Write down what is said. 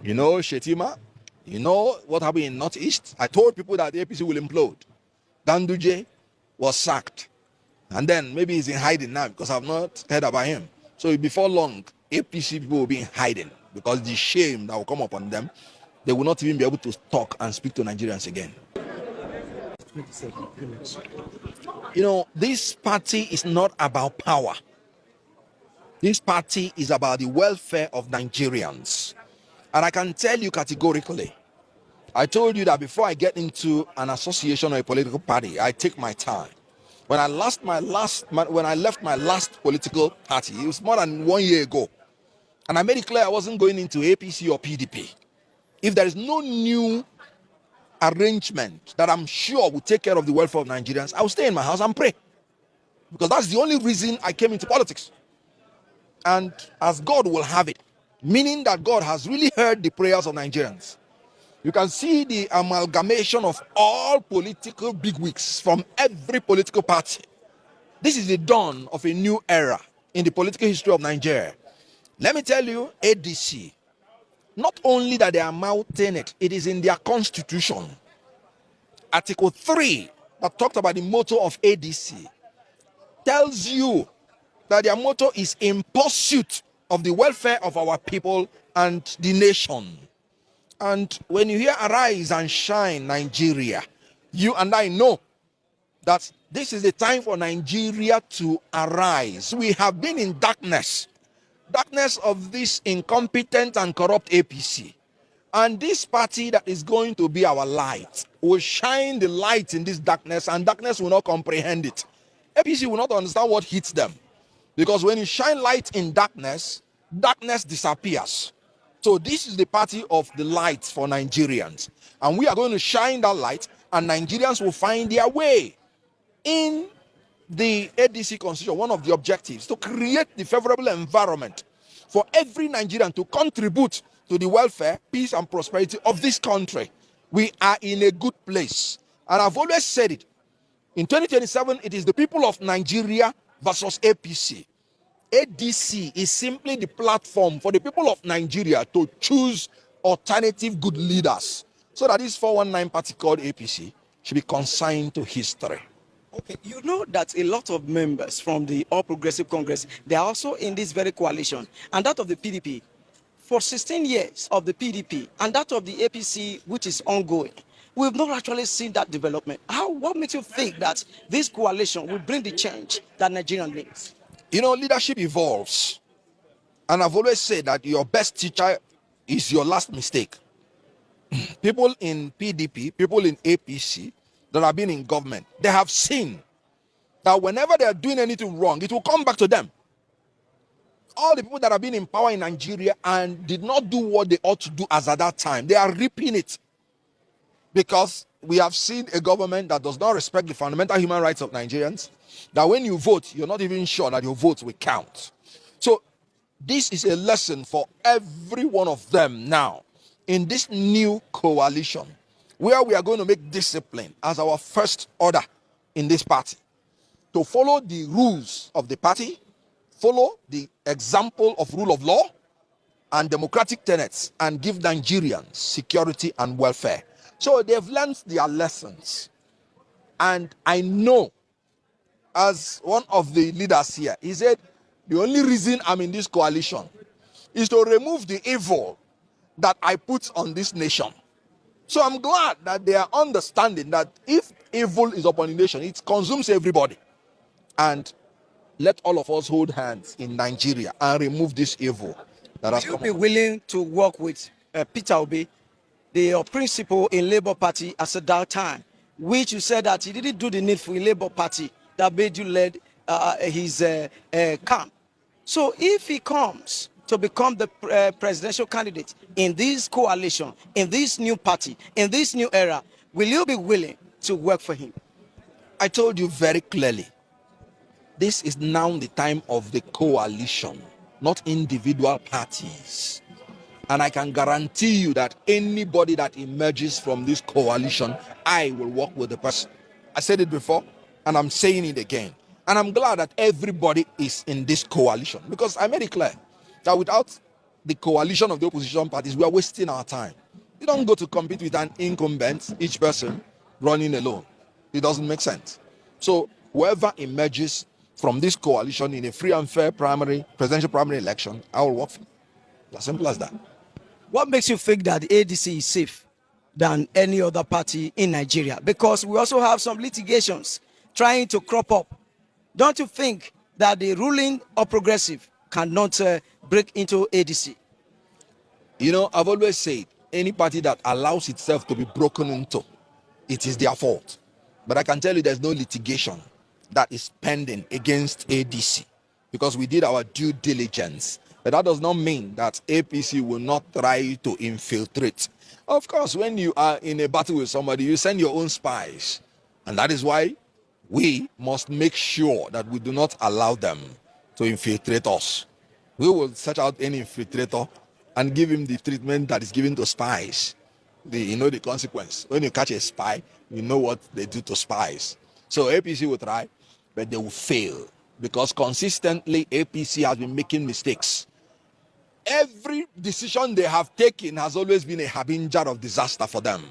You know, Shetima, you know what happened in Northeast? I told people that the APC will implode. Danduje was sacked. And then maybe he's in hiding now because I've not heard about him. So before long, APC people will be in hiding because the shame that will come upon them, they will not even be able to talk and speak to Nigerians again. You know, this party is not about power. This party is about the welfare of Nigerians. And I can tell you categorically, I told you that before I get into an association or a political party, I take my time. When I left my last political party, it was more than 1 year ago. And I made it clear I wasn't going into APC or PDP. If there is no new arrangement that I'm sure will take care of the welfare of Nigerians, I will stay in my house and pray. Because that's the only reason I came into politics. And as God will have it, meaning that God has really heard the prayers of Nigerians. You can see the amalgamation of all political bigwigs from every political party. This is the dawn of a new era in the political history of Nigeria. Let me tell you, ADC, not only that they are mounting it, it is in their constitution. Article 3, that talked about the motto of ADC, tells you that their motto is in pursuit of the welfare of our people and the nation. And when you hear arise and shine Nigeria, you and I know that this is the time for Nigeria to arise. We have been in darkness of this incompetent and corrupt APC. And this party that is going to be our light will shine the light in this darkness, and darkness will not comprehend it. APC will not understand what hits them. Because when you shine light in darkness, darkness disappears. So this is the party of the light for Nigerians. And we are going to shine that light, and Nigerians will find their way. In the ADC constitution, one of the objectives to create the favorable environment for every Nigerian to contribute to the welfare, peace, and prosperity of this country. We are in a good place. And I've always said it. In 2027, it is the people of Nigeria versus APC. ADC is simply the platform for the people of Nigeria to choose alternative good leaders so that this 419 party called APC should be consigned to history. Okay, you know that a lot of members from the All Progressive Congress, they are also in this very coalition, and that of the PDP. For 16 years of the PDP and that of the APC, which is ongoing, we've not actually seen that development. What makes you think that this coalition will bring the change that Nigeria needs? You know, leadership evolves. And I've always said that your best teacher is your last mistake. People in PDP, people in APC that have been in government, they have seen that whenever they are doing anything wrong, it will come back to them. All the people that have been in power in Nigeria and did not do what they ought to do as at that time, they are reaping it. Because we have seen a government that does not respect the fundamental human rights of Nigerians, that when you vote, you're not even sure that your vote will count. So this is a lesson for every one of them now in this new coalition, where we are going to make discipline as our first order in this party, to follow the rules of the party, follow the example of rule of law and democratic tenets, and give Nigerians security and welfare. So they've learned their lessons. And I know, as one of the leaders here, he said, the only reason I'm in this coalition is to remove the evil that I put on this nation. So I'm glad that they are understanding that if evil is upon the nation, it consumes everybody. And let all of us hold hands in Nigeria and remove this evil that has come. Will you be willing to work with Peter Obi, the principal in Labour Party at that time, which you said that he didn't do the needful in Labour Party that made you lead his camp? So if he comes to become the presidential candidate in this coalition, in this new party, in this new era, will you be willing to work for him? I told you very clearly, this is now the time of the coalition, not individual parties. And I can guarantee you that anybody that emerges from this coalition, I will work with the person. I said it before, and I'm saying it again. And I'm glad that everybody is in this coalition, because I made it clear that without the coalition of the opposition parties, we are wasting our time. You don't go to compete with an incumbent, each person running alone. It doesn't make sense. So whoever emerges from this coalition in a free and fair presidential primary election, I will work for. As simple as that. What makes you think that the ADC is safe than any other party in Nigeria? Because we also have some litigations trying to crop up. Don't you think that the ruling or progressive cannot break into ADC? You know, I've always said any party that allows itself to be broken into, it is their fault. But I can tell you there's no litigation that is pending against ADC because we did our due diligence. But that does not mean that APC will not try to infiltrate. Of course, when you are in a battle with somebody, you send your own spies. And that is why we must make sure that we do not allow them to infiltrate us. We will search out any infiltrator and give him the treatment that is given to spies. You know the consequence. When you catch a spy, you know what they do to spies. So APC will try, but they will fail because consistently APC has been making mistakes. Every decision they have taken has always been a harbinger of disaster for them.